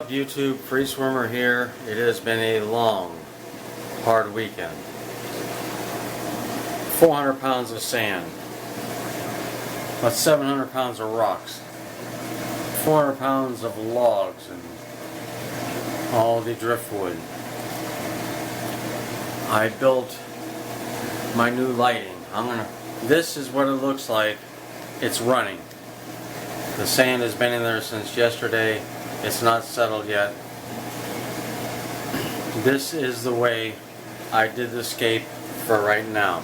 up, YouTube? Free Swimmer here. It has been a long, hard weekend. 400 pounds of sand, about 700 pounds of rocks, 400 pounds of logs, and all the driftwood. I built my new lighting. This is what it looks like. It's running. The sand has been in there since yesterday. It's not settled yet. This is the way I did the SCAPE for right now.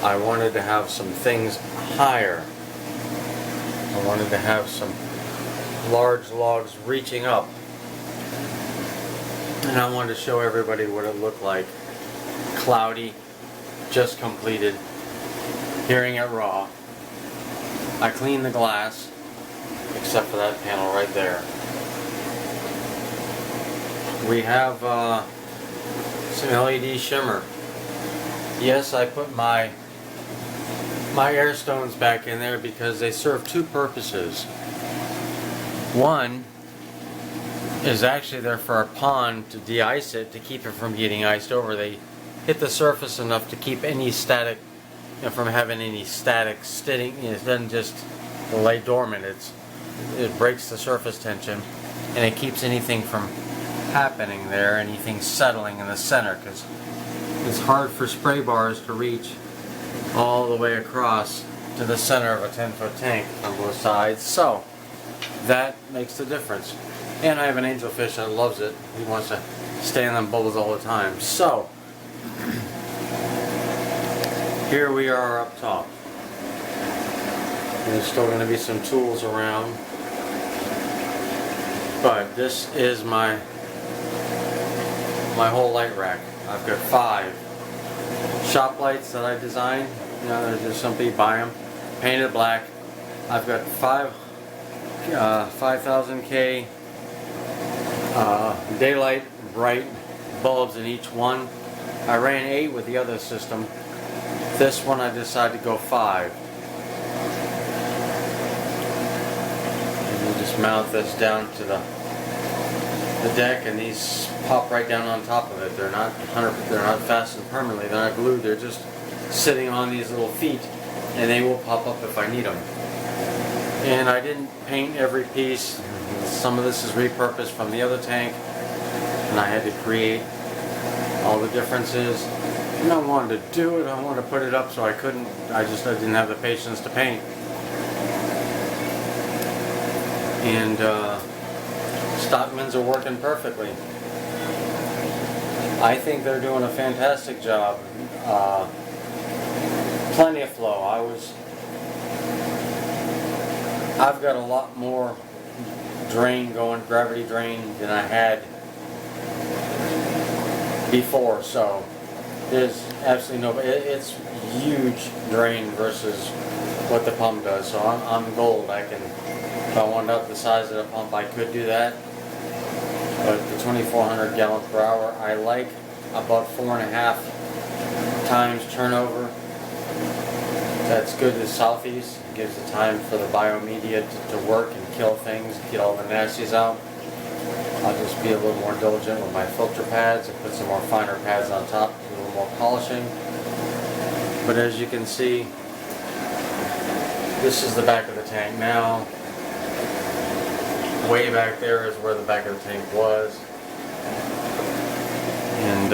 I wanted to have some things higher. I wanted to have some large logs reaching up. And I wanted to show everybody what it looked like. Cloudy, just completed, hearing it raw. I cleaned the glass, except for that panel right there. We have some LED shimmer. Yes, I put my air stones back in there because they serve two purposes. One is actually there for our pond to de-ice it, to keep it from getting iced over. They hit the surface enough to keep any static, from having any static sitting. It doesn't just lay dormant. It breaks the surface tension, and it keeps anything from happening there, anything settling in the center, because it's hard for spray bars to reach all the way across to the center of a 10-foot tank on both sides. So that makes the difference. And I have an angelfish that loves it. He wants to stay in them bubbles all the time. So here we are up top. There's still going to be some tools around, but this is my whole light rack. I've got 5 shop lights that I designed. You know, there's just some people buy them, painted black. I've got 5,000K daylight bright bulbs in each one. I ran 8 with the other system. This one I decided to go 5. And you just mount this down to the deck, and these pop right down on top of it. They're not fastened permanently. They're not glued. They're just sitting on these little feet, and they will pop up if I need them. And I didn't paint every piece. Some of this is repurposed from the other tank, and I had to create all the differences. And I wanted to do it. I wanted to put it up, so I couldn't. I didn't have the patience to paint. And Stockmans are working perfectly. I think they're doing a fantastic job. Plenty of flow. I've got a lot more drain going, gravity drain, than I had before. So there's absolutely no. It's huge drain versus what the pump does. So I'm gold. If I wanted up the size of the pump, I could do that. But the 2,400 gallons per hour, I like about 4.5 times turnover. That's good to southeast. It gives the time for the biomedia to work and kill things, get all the nasties out. I'll just be a little more diligent with my filter pads and put some more finer pads on top, do a little more polishing. But as you can see, this is the back of the tank now. Way back there is where the back of the tank was. And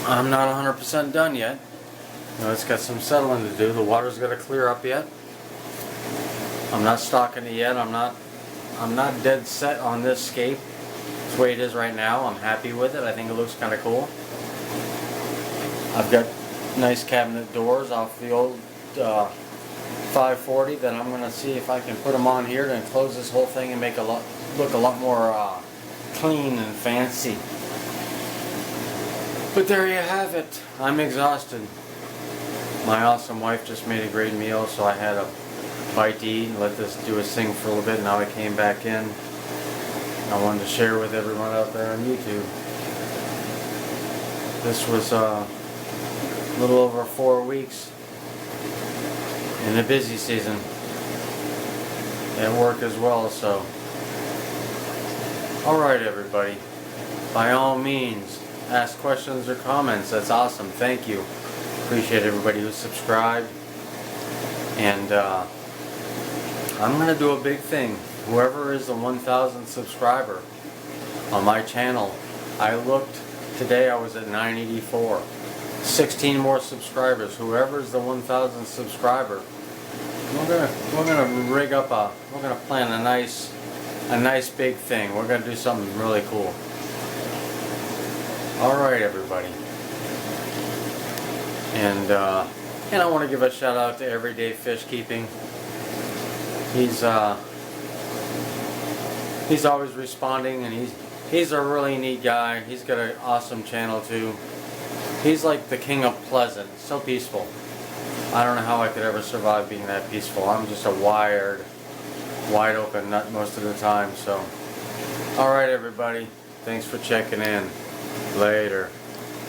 I'm not 100% done yet. You know, it's got some settling to do. The water's got to clear up yet. I'm not stocking it yet. I'm not dead set on this SCAPE. It's the way it is right now. I'm happy with it. I think it looks kind of cool. I've got nice cabinet doors off the old 540 that I'm going to see if I can put them on here to enclose this whole thing and make it look a lot more clean and fancy. But there you have it. I'm exhausted. My awesome wife just made a great meal, so I had a bite to eat and let this do its thing for a little bit. Now I came back in. I wanted to share with everyone out there on YouTube. This was a little over 4 weeks in the busy season. at work as well. So, all right, everybody. By all means, ask questions or comments. That's awesome. Thank you. Appreciate everybody who subscribed. And I'm gonna do a big thing. Whoever is the 1,000th subscriber on my channel, I looked today. I was at 984. 16 more subscribers. Whoever's the 1,000th subscriber, we're gonna rig up we're gonna plan a nice big thing. We're gonna do something really cool. All right, everybody. And I want to give a shout out to Everyday Fish Keeping. He's always responding, and he's a really neat guy. He's got an awesome channel too. He's like the king of pleasant, so peaceful. I don't know how I could ever survive being that peaceful. I'm just a wide open nut most of the time. So, all right, everybody. Thanks for checking in. Later.